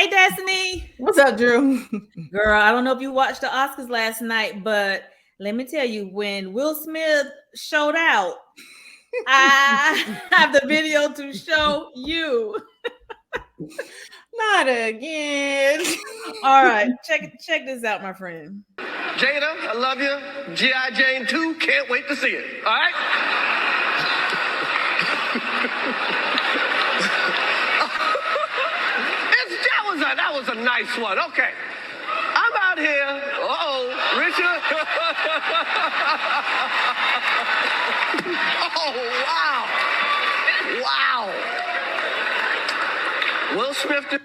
Hey, Destiny. What's up, Drew? Girl, I don't know if you watched the Oscars last night, but let me tell you, when Will Smith showed out, I have the video to show you. Not again. All right, check this out, my friend. Jada, I love you. G.I. Jane 2, can't wait to see it. All right? That was a nice one. Okay. I'm out here. Richard. Oh, wow. Will Smith.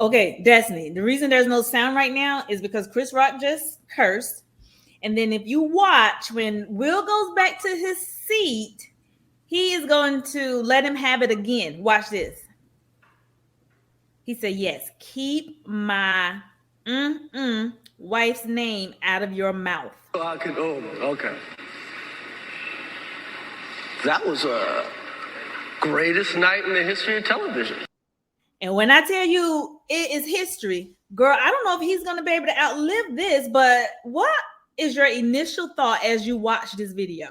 Okay, Destiny. The reason there's no sound right now is because Chris Rock just cursed. And then if you watch, when Will goes back to his seat, he is going to let him have it again. Watch this. He said, yes, keep my wife's name out of your mouth. Okay. That was a greatest night in the history of television. And when I tell you it is history, girl, I don't know if he's going to be able to outlive this, but what is your initial thought as you watch this video?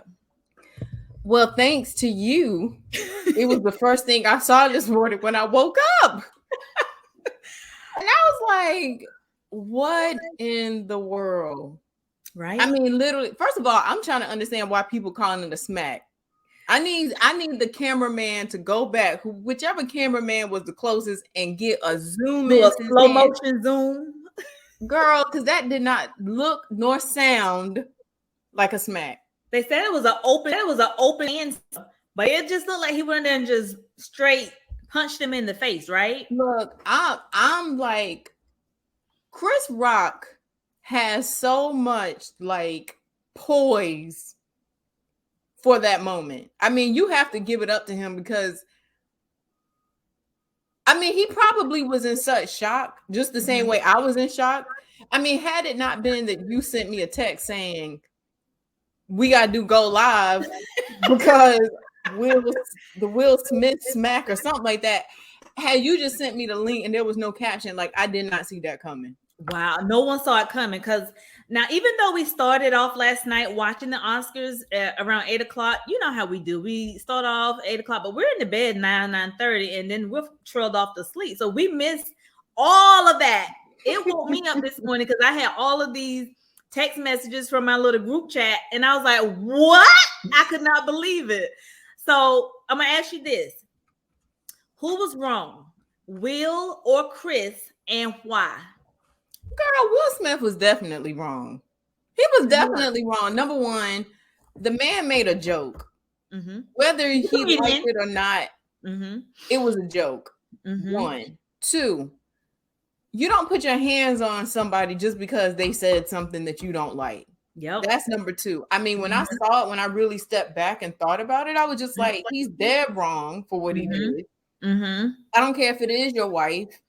Well, thanks to you, it was the first thing I saw this morning when I woke up. And I was like, what in the world? Right? I mean, literally, first of all, I'm trying to understand why people calling it a smack. I need the cameraman to go back, whichever cameraman was the closest, and get a zoom in, slow motion zoom. Girl, because that did not look nor sound like a smack. They said it was an open hand, but it just looked like he went in and just straight punched him in the face, right? Look, I'm like, Chris Rock has so much like poise for that moment. I mean, you have to give it up to him because I mean, he probably was in such shock, just the same way I was in shock. I mean, had it not been that you sent me a text saying we gotta do go live because the Will Smith smack or something like that. Had you just sent me the link and there was no caption, like I did not see that coming. Wow, no one saw it coming because now, even though we started off last night watching the Oscars around 8 o'clock, you know how we do. We start off 8 o'clock, but we're in the bed 9:30, and then we're trailed off to sleep. So we missed all of that. It woke me up this morning because I had all of these text messages from my little group chat, and I was like, what? I could not believe it. So I'm going to ask you this. Who was wrong, Will or Chris, and why? Girl, Will Smith was definitely wrong. He was definitely wrong. Number one, the man made a joke. Mm-hmm. Whether he liked it or not, it was a joke. Mm-hmm. 1. 2, you don't put your hands on somebody just because they said something that you don't like. Yep. That's number 2. I mean, when I saw it, when I really stepped back and thought about it, I was just like, he's dead wrong for what he did. I don't care if it is your wife.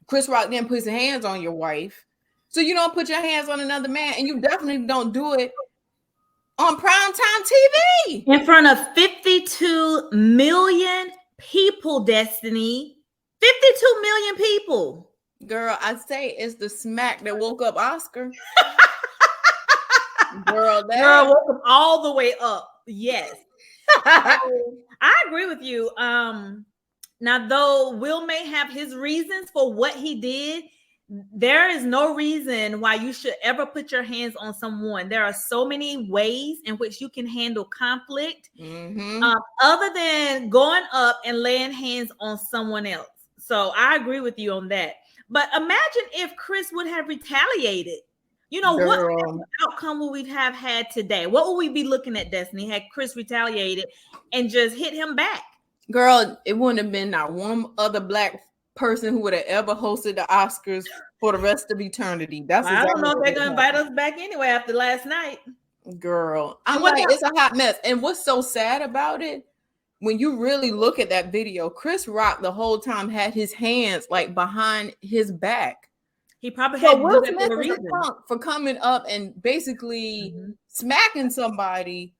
Chris Rock didn't put his hands on your wife. So you don't put your hands on another man, and you definitely don't do it on primetime TV. In front of 52 million people, Destiny. 52 million people. Girl, I say it's the smack that woke up Oscar. Girl, woke him all the way up. Yes. I agree with you. Now, though Will may have his reasons for what he did, there is no reason why you should ever put your hands on someone. There are so many ways in which you can handle conflict other than going up and laying hands on someone else. So I agree with you on that. But imagine if Chris would have retaliated. You know, what outcome would we have had today? What would we be looking at, Destiny, had Chris retaliated and just hit him back? Girl, it wouldn't have been not one other black person who would have ever hosted the Oscars for the rest of eternity. That's I don't know if they're gonna invite us back anyway after last night. Girl, I'm like, it's a hot mess. And what's so sad about it, when you really look at that video, Chris Rock the whole time had his hands like behind his back. He probably had Will Smith was a punk for coming up and basically smacking somebody.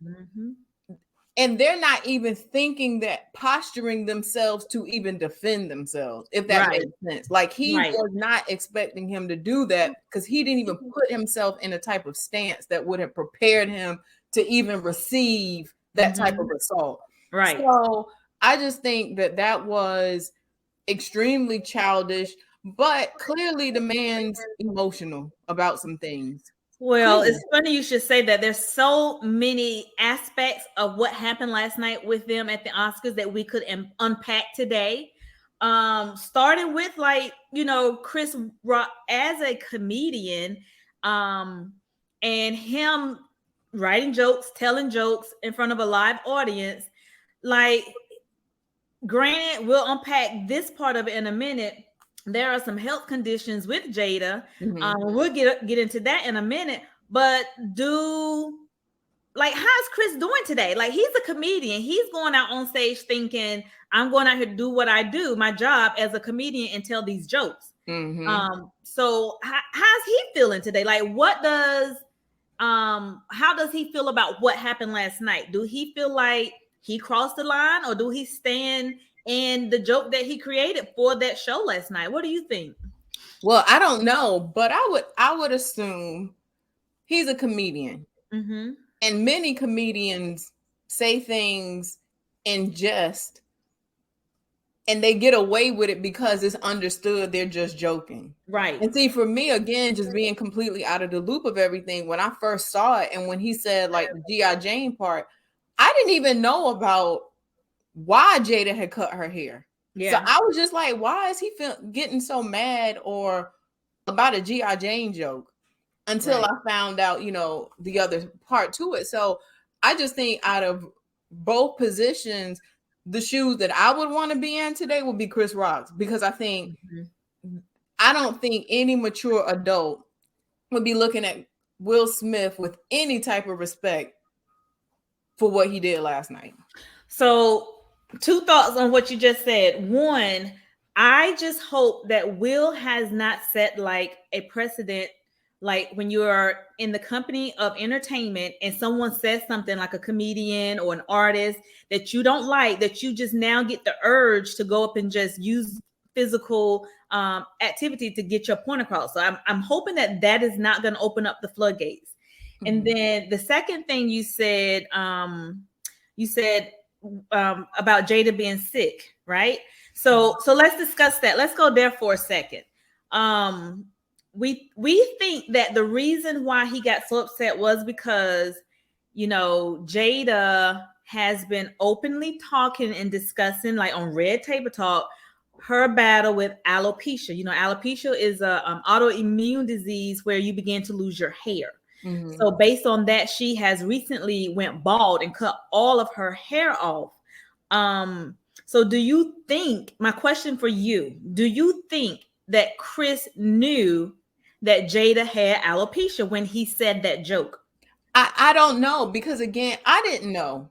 And they're not even thinking that, posturing themselves to even defend themselves, if that makes sense. Like he was not expecting him to do that, because he didn't even put himself in a type of stance that would have prepared him to even receive that type of assault. Right. So I just think that was extremely childish, but clearly the man's emotional about some things. Well, it's funny you should say that. There's so many aspects of what happened last night with them at the Oscars that we could unpack today. Starting with, like, you know, Chris Rock as a comedian, and him writing jokes, telling jokes in front of a live audience. Like, granted, we'll unpack this part of it in a minute. There are some health conditions with Jada. We'll get into that in a minute. But how's Chris doing today? Like, he's a comedian. He's going out on stage thinking, I'm going out here to do what I do, my job as a comedian, and tell these jokes. So how's he feeling today? Like, how does he feel about what happened last night? Do he feel like he crossed the line, or do he stand in the joke that he created for that show last night? What do you think? Well, I don't know, but I would assume he's a comedian. And many comedians say things in jest, and they get away with it because it's understood they're just joking. Right. And see, for me, again, just being completely out of the loop of everything, when I first saw it, and when he said, like, the G.I. Jane part, I didn't even know about why Jada had cut her hair. Yeah. So I was just like, why is he getting so mad or about a G.I. Jane joke? Until I found out, you know, the other part to it. So I just think, out of both positions, the shoes that I would want to be in today would be Chris Rock's, because I think I don't think any mature adult would be looking at Will Smith with any type of respect for what he did last night. So, two thoughts on what you just said. One, I just hope that Will has not set like a precedent, like when you are in the company of entertainment and someone says something, like a comedian or an artist that you don't like, that you just now get the urge to go up and just use physical activity to get your point across. So I'm hoping that is not going to open up the floodgates. And then the second thing you said about Jada being sick, right? So let's discuss that. Let's go there for a second. We think that the reason why he got so upset was because, you know, Jada has been openly talking and discussing, like on Red Table Talk, her battle with alopecia. You know, alopecia is a autoimmune disease where you begin to lose your hair. So based on that, she has recently went bald and cut all of her hair off. So do you think, my question for you, do you think that Chris knew that Jada had alopecia when he said that joke? I don't know, because again, I didn't know.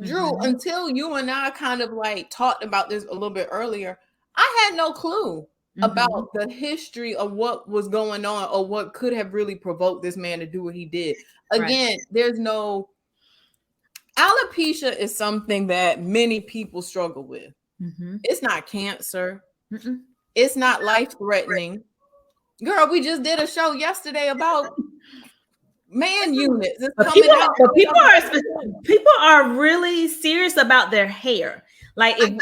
Drew, until you and I kind of like talked about this a little bit earlier, I had no clue about the history of what was going on or what could have really provoked this man to do what he did. Again, there's no, alopecia is something that many people struggle with. It's not cancer. It's not life-threatening. Girl, we just did a show yesterday about man units. People are really serious about their hair. Like, if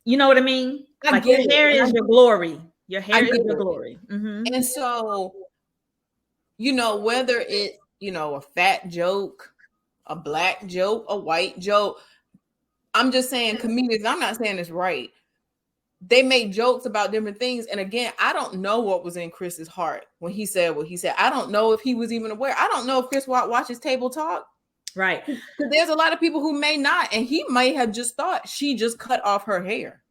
you know what I mean? Like, your hair is your glory. Your hair is your glory. And so, you know, whether it's, you know, a fat joke, a black joke, a white joke, I'm just saying, comedians, I'm not saying it's right. They make jokes about different things. And again, I don't know what was in Chris's heart when he said what he said. I don't know if he was even aware. I don't know if Chris watches Table Talk. Right. Because there's a lot of people who may not. And he may have just thought she just cut off her hair.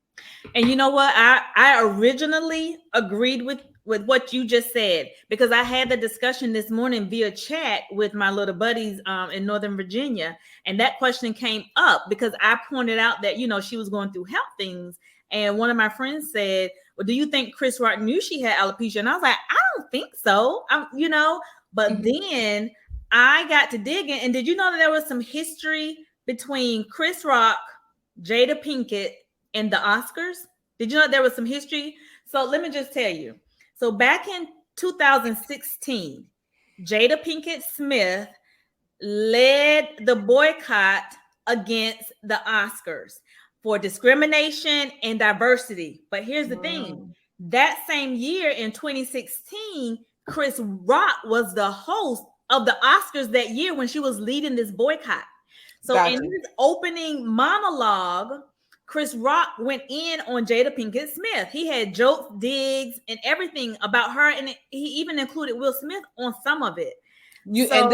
And you know what? I originally agreed with what you just said, because I had the discussion this morning via chat with my little buddies in Northern Virginia. And that question came up because I pointed out that, you know, she was going through health things. And one of my friends said, well, do you think Chris Rock knew she had alopecia? And I was like, I don't think so. But then I got to digging. And did you know that there was some history between Chris Rock, Jada Pinkett, and the Oscars? Did you know there was some history? So let me just tell you. So back in 2016, Jada Pinkett Smith led the boycott against the Oscars for discrimination and diversity. But here's the thing. That same year in 2016, Chris Rock was the host of the Oscars that year when she was leading this boycott. So in his opening monologue, Chris Rock went in on Jada Pinkett Smith. He had jokes, digs, and everything about her, and he even included Will Smith on some of it. And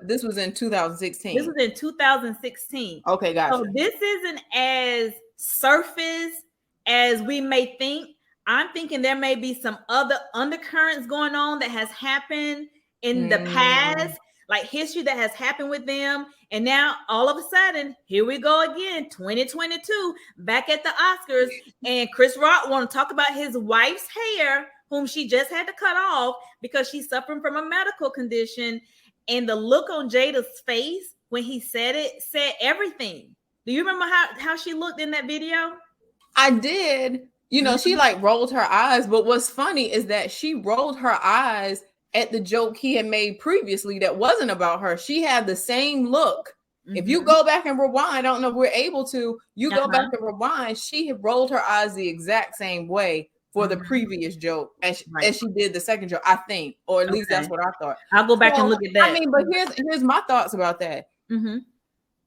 this was in 2016. This was in 2016. Okay, gotcha. So this isn't as surface as we may think. I'm thinking there may be some other undercurrents going on that has happened in the past, like history that has happened with them. And now all of a sudden, here we go again, 2022, back at the Oscars. And Chris Rock want to talk about his wife's hair, whom she just had to cut off because she's suffering from a medical condition. And the look on Jada's face when he said it said everything. Do you remember how she looked in that video? I did. You know, she like rolled her eyes. But what's funny is that she rolled her eyes at the joke he had made previously that wasn't about her. She had the same look. If you go back and rewind, I don't know if we're able to, go back and rewind, she had rolled her eyes the exact same way for the previous joke as she did the second joke, I think, or at least that's what I thought. I'll go back and look at that. I mean, but here's my thoughts about that.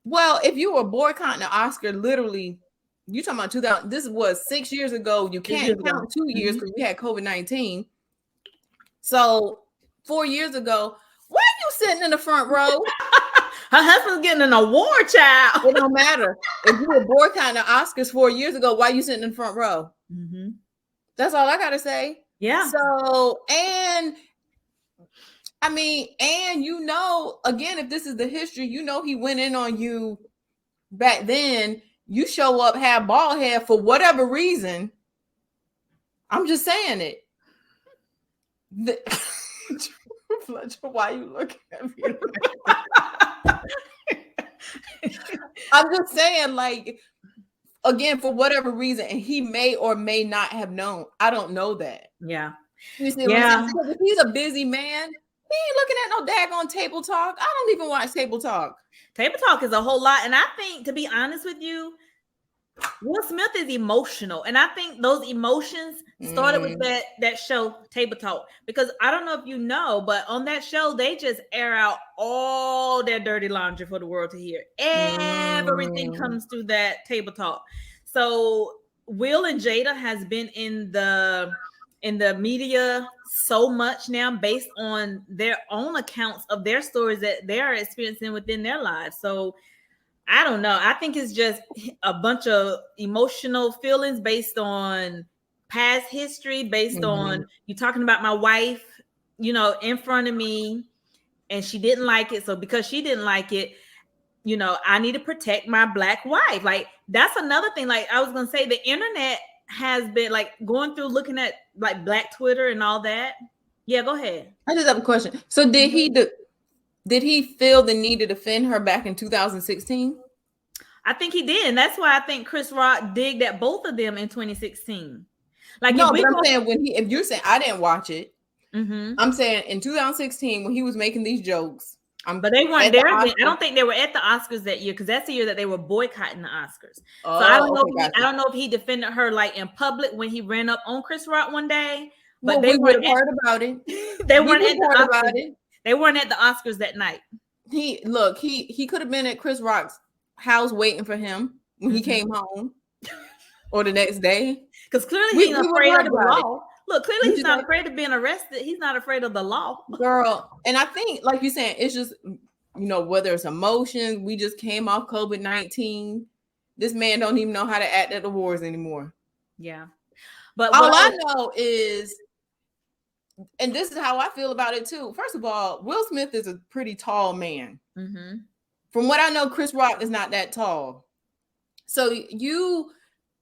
Well, if you were boycotting the Oscar, literally, you talking about 2000, this was 6 years ago. You can't count 2 years because we had COVID-19. So 4 years ago, why are you sitting in the front row? Her husband's getting an award, child. It don't matter. If you were boycotting the Oscars 4 years ago, why are you sitting in the front row? That's all I got to say. Yeah. So, and I mean, and you know, again, if this is the history, you know, he went in on you back then. You show up, have bald head for whatever reason. I'm just saying it. Why are you looking at me? I'm just saying, like, again, for whatever reason, and he may or may not have known. I don't know that. Yeah. You see, if he's a busy man, he ain't looking at no daggone Table Talk. I don't even watch Table Talk. Table Talk is a whole lot. And I think, to be honest with you, Will Smith is emotional. And I think those emotions started with that show, Table Talk. Because I don't know if you know, but on that show, they just air out all their dirty laundry for the world to hear. Everything comes through that Table Talk. So Will and Jada has been in the media so much now based on their own accounts of their stories that they are experiencing within their lives. So I don't know. I think it's just a bunch of emotional feelings based on past history, based on you talking about my wife, you know, in front of me, and she didn't like it. So because she didn't like it, you know, I need to protect my Black wife. Like, that's another thing. Like I was going to say, the internet has been like going through looking at like Black Twitter and all that. Yeah, go ahead. I just have a question. So did he feel the need to defend her back in 2016? I think he did. And that's why I think Chris Rock digged at both of them in 2016. Like, no, but I'm saying if you're saying I didn't watch it, I'm saying in 2016 when he was making these jokes. But they weren't there. I don't think they were at the Oscars that year because that's the year that they were boycotting the Oscars. So I don't know. I don't know if he defended her like in public when he ran up on Chris Rock one day. But they would have heard about it. They weren't at the Oscars. They weren't at the Oscars that night. He could have been at Chris Rock's house waiting for him when he came home or the next day. Because clearly he's not afraid of the law. Look, clearly he's not afraid of being arrested. He's not afraid of the law. Girl, and I think, like you're saying, it's just, you know, whether it's emotions, we just came off COVID-19. This man don't even know how to act at the wars anymore. Yeah. But all I know is, and this is how I feel about it too. First of all, Will Smith is a pretty tall man. From what I know, Chris Rock is not that tall. So you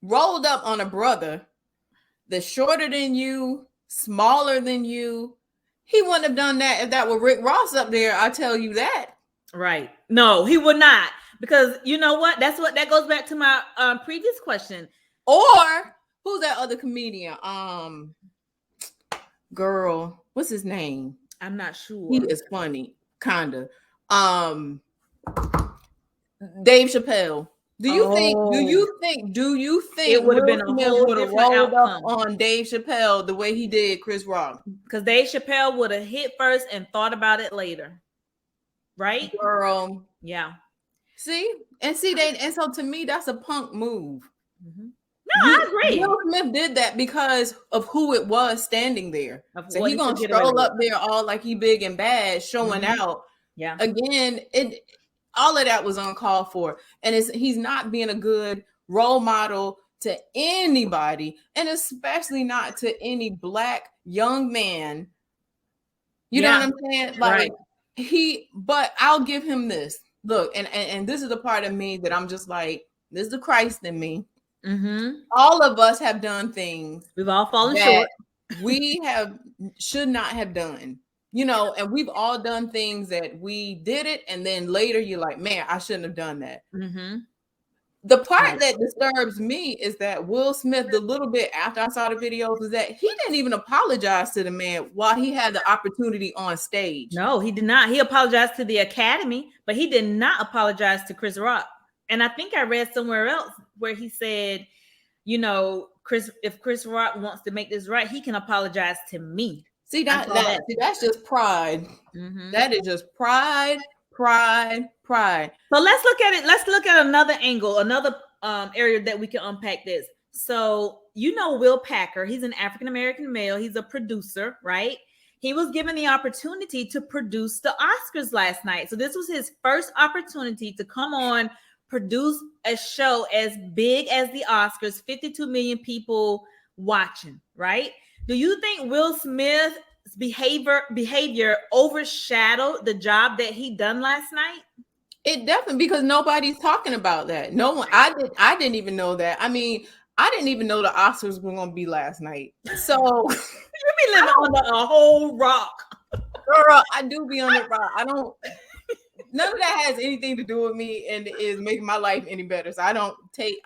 rolled up on a brother that's shorter than you, smaller than you. He wouldn't have done that if that were Rick Ross up there. I tell you that. Right. No, he would not. because you know what? That goes back to my previous question. Or who's that other comedian? Girl, what's his name? I'm not sure. He is funny, kinda. Dave Chappelle. Do you think it would have been a whole different outcome on Dave Chappelle the way he did Chris Rock? Because Dave Chappelle would have hit first and thought about it later, right? Girl, yeah. So to me, that's a punk move. Mm-hmm. No, I agree. Will Smith did that because of who it was standing there. So he gonna stroll up there all like he big and bad, showing out. Yeah. Again, all of that was uncalled for, and he's not being a good role model to anybody, and especially not to any Black young man. You know what I'm saying? Like but I'll give him this. Look, and this is the part of me that I'm just like, this is the Christ in me. Mm-hmm. All of us have done things we've all fallen short. We should not have done. And we've all done things that we did it, and then later you're like, man, I shouldn't have done that. Mm-hmm. The part that disturbs me is that Will Smith, the little bit after I saw the videos, was that he didn't even apologize to the man while he had the opportunity on stage. No, he did not. He apologized to the Academy, but he did not apologize to Chris Rock. And I think I read somewhere else where he said, if Chris Rock wants to make this right, he can apologize to me. See, that's just pride. Mm-hmm. That is just pride. So let's look at it. Let's look at another angle, another area that we can unpack this. So, Will Packer, he's an African-American male. He's a producer, right? He was given the opportunity to produce the Oscars last night. So this was his first opportunity to come on, produce a show as big as the Oscars, 52 million people watching, right? Do you think Will Smith's behavior overshadowed the job that he done last night? It definitely, because nobody's talking about that. No one. I didn't even know that. I mean, I didn't even know the Oscars were going to be last night. So you be living under a whole rock, girl. I do be on the rock. I don't. None of that has anything to do with me and is making my life any better. So I don't take.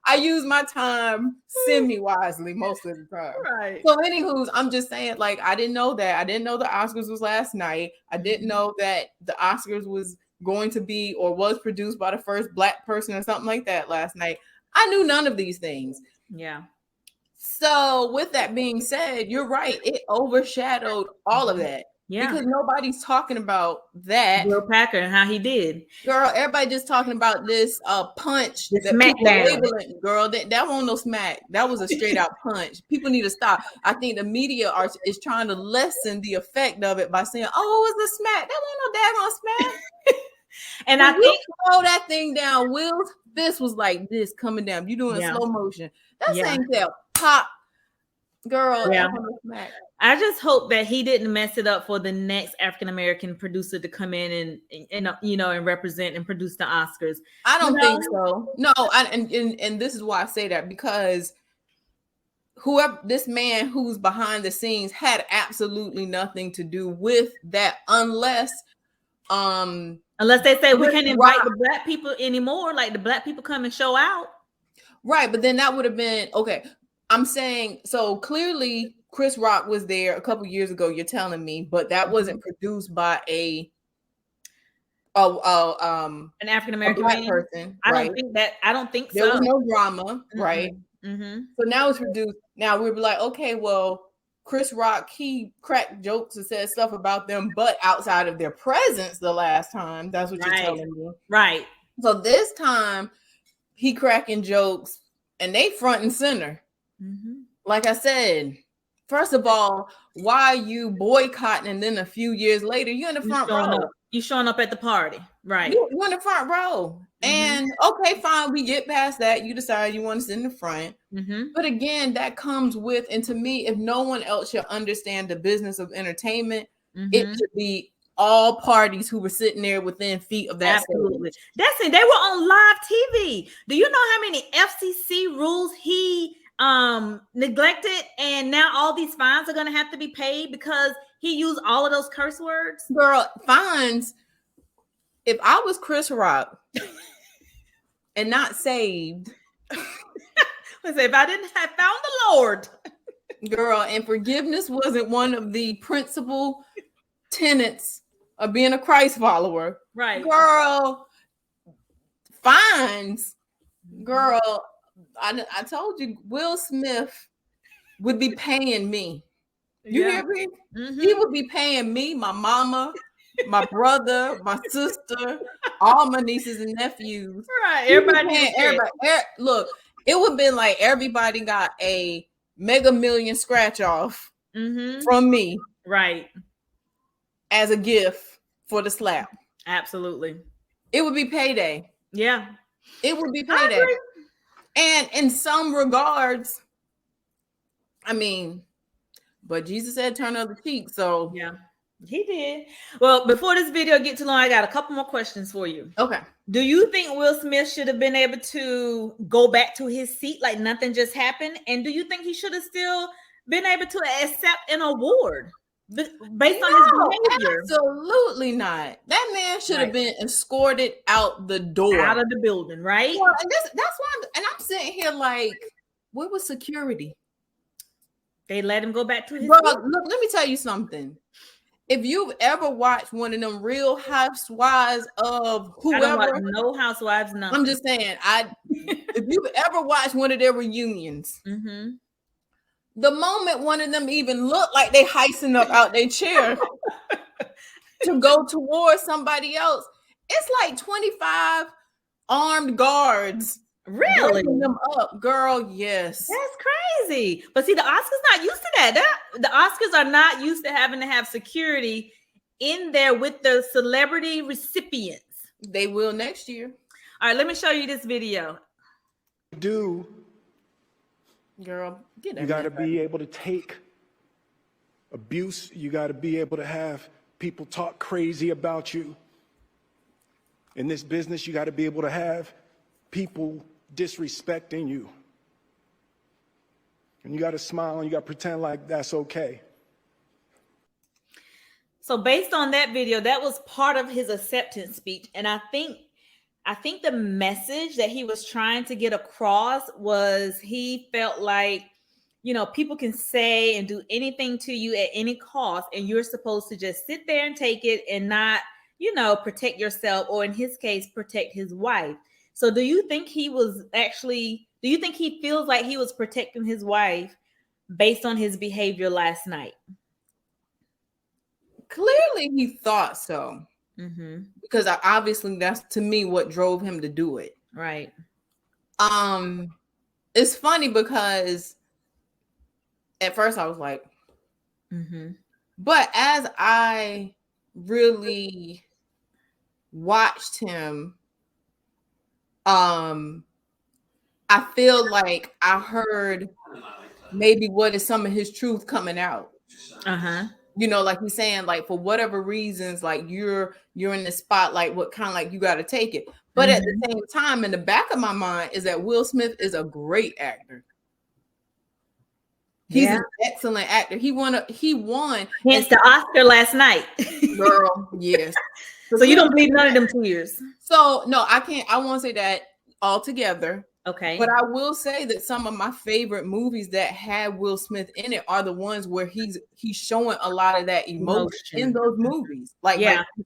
I use my time semi-wisely most of the time. Right. So anywho, I'm just saying, like, I didn't know that. I didn't know the Oscars was last night. I didn't know that the Oscars was going to be or was produced by the first Black person or something like that last night. I knew none of these things. Yeah. So with that being said, you're right. It overshadowed all of that. Yeah. Because nobody's talking about that. Will Packer and how he did. Girl, everybody just talking about this punch. The smackdown. Girl, that wasn't no smack. That was a straight out punch. People need to stop. I think the media is trying to lessen the effect of it by saying, oh, it was a smack. That wasn't no daggone smack. And I think slow that thing down. Will's fist was like this coming down. You doing slow motion. That thing said pop. Girl, I just hope that he didn't mess it up for the next African-American producer to come in and represent and produce the Oscars. I don't think so. No, and this is why I say that, because whoever this man who's behind the scenes had absolutely nothing to do with that, unless they say we can't invite the Black people anymore, like the Black people come and show out. Right, but then that would have been okay. I'm saying, so clearly Chris Rock was there a couple years ago, you're telling me, but that wasn't produced by an African-American person. I don't think so. There was no drama, right? Mm-hmm. So now it's produced. Now we'll be like, okay, well, Chris Rock, he cracked jokes and said stuff about them, but outside of their presence the last time. That's what you're telling me. Right. So this time he cracking jokes and they front and center. Mm-hmm. Like I said, first of all, why are you boycotting, and then a few years later you're in the front row? You showing up at the party, right? You're in the front row, and okay, fine, we get past that. You decide you want to sit in the front, but again, that comes with, and to me, if no one else should understand the business of entertainment, it should be all parties who were sitting there within feet of that. Absolutely, that's it. They were on live TV. Do you know how many FCC rules he neglected, and now all these fines are going to have to be paid because he used all of those curse words? Girl, fines, if I was Chris Rock and not saved, if I didn't have found the Lord, girl, and forgiveness wasn't one of the principal tenets of being a Christ follower, right, girl, fines, girl, I told you Will Smith would be paying me. You hear me? Mm-hmm. He would be paying me, my mama, my brother, my sister, all my nieces and nephews. Right, everybody. Look, it would have been like everybody got a Mega Million scratch off from me, right, as a gift for the slap. Absolutely, it would be payday. Yeah, it would be payday. And in some regards, I mean, but Jesus said turn other cheek, so yeah, he did. Well, before this video gets too long, I got a couple more questions for you. Okay. Do you think Will Smith should have been able to go back to his seat like nothing just happened? And do you think he should have still been able to accept an award based on his behavior? Absolutely not. That man should have been escorted out the door, out of the building, right? Well, and that's why I'm sitting here like, where was security? They let him go back to his seat. Look, let me tell you something. If you've ever watched one of them Real Housewives of whoever, I don't watch no Housewives, nothing. I'm just saying, if you've ever watched one of their reunions, the moment one of them even looked like they heisting up out their chair to go towards somebody else, it's like 25 armed guards. Really? Them up, girl. Yes. That's crazy. But see, the Oscars not used to that. The Oscars are not used to having to have security in there with the celebrity recipients. They will next year. All right, let me show you this video. Girl, you got to be able to take abuse. You got to be able to have people talk crazy about you. In this business, you got to be able to have people disrespecting you. And you got to smile and you got to pretend like that's okay. So based on that video, that was part of his acceptance speech. And I think the message that he was trying to get across was he felt like, people can say and do anything to you at any cost, and you're supposed to just sit there and take it and not, protect yourself, or in his case, protect his wife. So do you think he feels like he was protecting his wife based on his behavior last night? Clearly he thought so. Because obviously that's, to me, what drove him to do it. Right. It's funny because at first I was like, but as I really watched him, I feel like I heard maybe what is some of his truth coming out. Like he's saying, like, for whatever reasons, like you're in the spotlight, what kind of like you got to take it. But at the same time, in the back of my mind is that Will Smith is a great actor. He's an excellent actor. He won. Hence the Oscar last night. Girl, yes. So you don't believe none of them tears? So no, I can't. I won't say that altogether. Okay. But I will say that some of my favorite movies that have Will Smith in it are the ones where he's showing a lot of that emotion in those movies. Like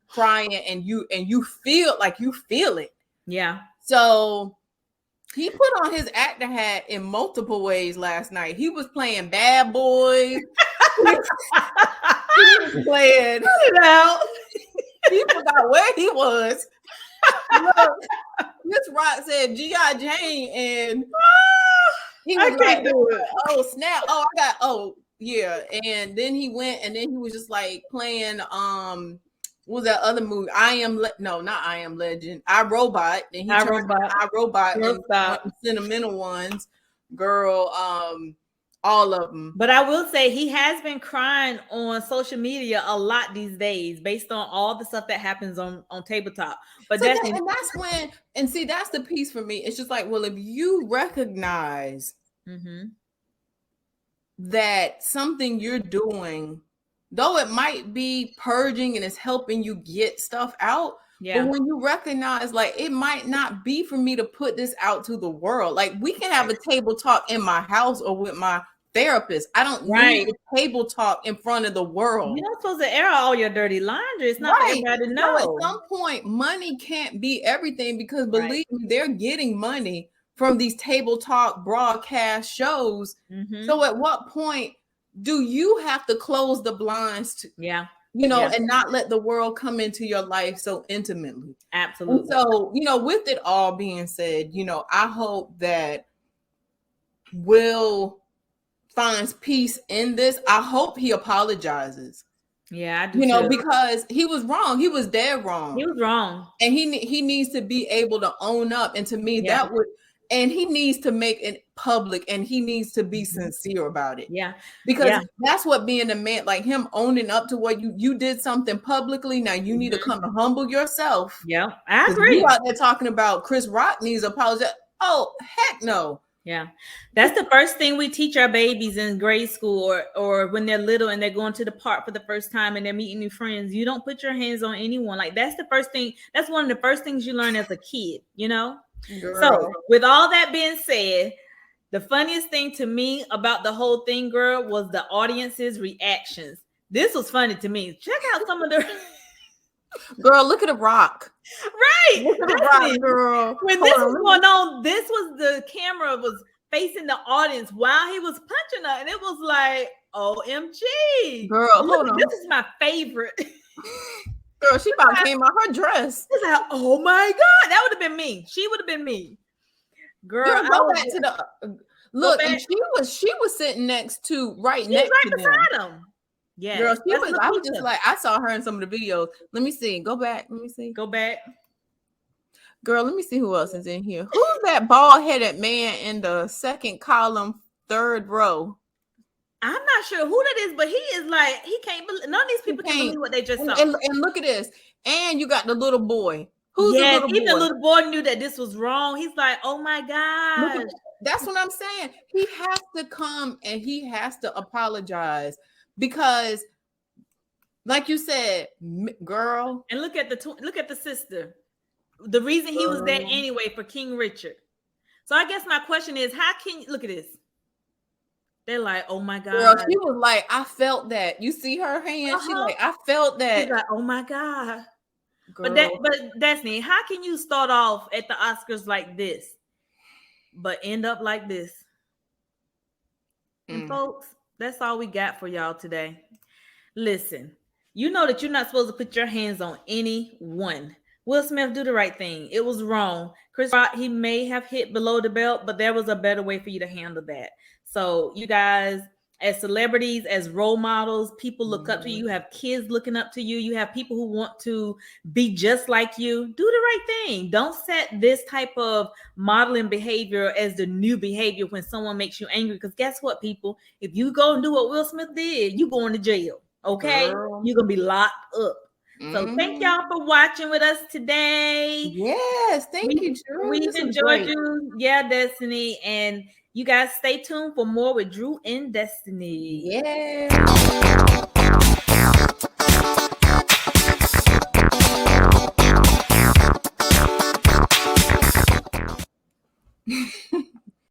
crying and you feel like you feel it. Yeah. So he put on his actor hat in multiple ways last night. He was playing Bad Boys. He was playing. He forgot where he was. Look, Miss Rock said G.I. Jane, and he was like, "Oh snap! And then he went, and then he was just like playing what was that other movie? Not I Am Legend. I, Robot. And he turned I, Robot, and the sentimental ones, girl. All of them. But I will say he has been crying on social media a lot these days based on all the stuff that happens on tabletop. But that's the piece for me. It's just like, well, if you recognize that something you're doing, though it might be purging and it's helping you get stuff out, Yeah. But when you recognize, like, it might not be for me to put this out to the world. Like, we can have a table talk in my house or with my therapist. I don't need a table talk in front of the world. You're not supposed to air all your dirty laundry. It's not for everybody to know. So at some point, money can't be everything, because believe me, they're getting money from these table talk broadcast shows. So at what point do you have to close the blinds to, and not let the world come into your life so intimately? Absolutely. And so, with it all being said, I hope that Will finds peace in this. I hope he apologizes. Yeah, I do. Because he was wrong. He was dead wrong. He was wrong. And he needs to be able to own up. And to me, that would, and he needs to make it public, and he needs to be sincere about it. Yeah. Because that's what being a man, like him owning up to what you did something publicly. Now you need to come and humble yourself. Yeah, I agree. You out there talking about Chris Rock needs apology. Oh, heck no. Yeah, that's the first thing we teach our babies in grade school or when they're little and they're going to the park for the first time and they're meeting new friends. You don't put your hands on anyone. Like, that's the first thing. That's one of the first things you learn as a kid, Girl. So with all that being said, the funniest thing to me about the whole thing, girl, was the audience's reactions. This was funny to me. Check out some of the girl, look at The Rock. Right. Look at The Rock, girl. When this was going on, this was the camera was facing the audience while he was punching her, and it was like, OMG. Girl, hold on. This is my favorite. Girl, she about came out her dress. It's like, oh my God. That would have been me. She would have been me. Girl, go back to the look, and she was sitting next to right beside him. Yeah, girl, I was just like, I saw her in some of the videos. Let me see. Go back. Let me see. Go back. Girl, let me see who else is in here. Who's that bald-headed man in the second column, third row? I'm not sure who that is, but he is like, he can't believe, none of these people can believe what they just saw. And look at this. And you got the little boy. Who's the little boy? Even the little boy knew that this was wrong. He's like, oh my God. That's what I'm saying. He has to come and he has to apologize, because like you said, girl. And look at the sister. The reason he was there anyway for King Richard. So I guess my question is, how can you look at this? They're like, oh my God. Girl, she was like, I felt that. You see her hand? She's like, I felt that. She's like, oh my God. Girl. But Destiny, how can you start off at the Oscars like this, but end up like this? And folks, that's all we got for y'all today. Listen, you know that you're not supposed to put your hands on anyone. Will Smith, do the right thing. It was wrong. Chris Rock, he may have hit below the belt, but there was a better way for you to handle that. So you guys, as celebrities, as role models, people look up to you. You have kids looking up to you. You have people who want to be just like you. Do the right thing. Don't set this type of modeling behavior as the new behavior when someone makes you angry. Because guess what, people? If you go and do what Will Smith did, you going to jail. Okay? Girl. You're going to be locked up. So thank y'all for watching with us today. Yes, thank you, Drew. We've enjoyed you. Yeah, Destiny. And you guys stay tuned for more with Drew and Destiny. Yeah.